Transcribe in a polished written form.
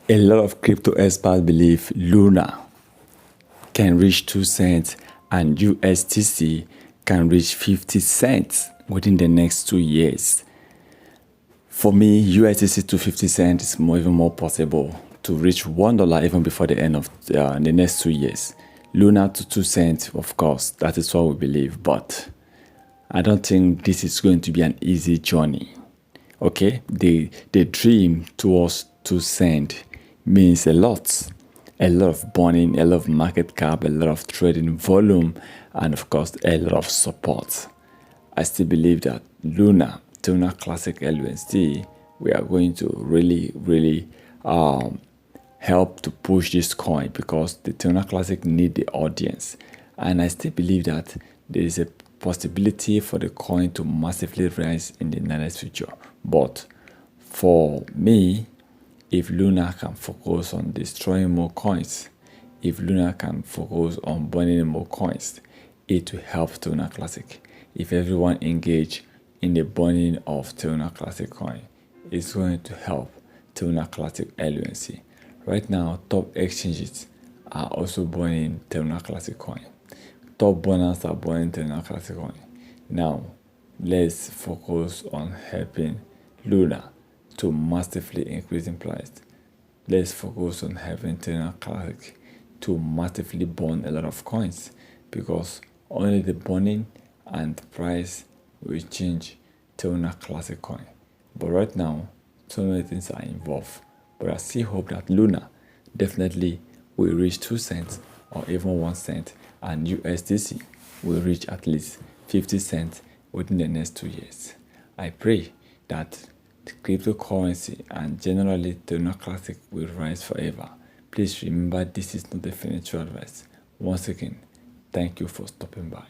A lot of crypto experts believe Luna can reach 2 cents and USTC can reach 50 cents within the next 2 years. For me, USDC to 50 cents is even more possible to reach $1 even before the end of the next 2 years. Luna to 2 cents, of course, that is what we believe, but I don't think this is going to be an easy journey. Okay, the dream towards 2 cents means a lot of burning, a lot of market cap, a lot of trading volume, and of course, a lot of support. I still believe that Luna, Tuna Classic LUSD, we are going to really help to push this coin because the Tuna Classic need the audience. And I still believe that there is a possibility for the coin to massively rise in the nearest future. But for me, if Luna can focus on destroying more coins, if Luna can focus on burning more coins, it will help Tuna Classic. If everyone engage in the burning of Tuna Classic coin, it's going to help Tuna Classic LUNC. Right now, top exchanges are also burning Tuna Classic coin. Top burners are burning Tuna Classic coin. Now, let's focus on helping Luna to massively increase in price. Let's focus on having Tuna Classic to massively burn a lot of coins because only the burning and price will change Tuna Classic coin. But right now, so many things are involved. But I still hope that Luna definitely will reach 2 cents or even 1 cent, and USDC will reach at least 50 cents within the next 2 years. I pray that the cryptocurrency and generally Tuna Classic will rise forever. Please remember, this is not a financial advice. Once again, thank you for stopping by.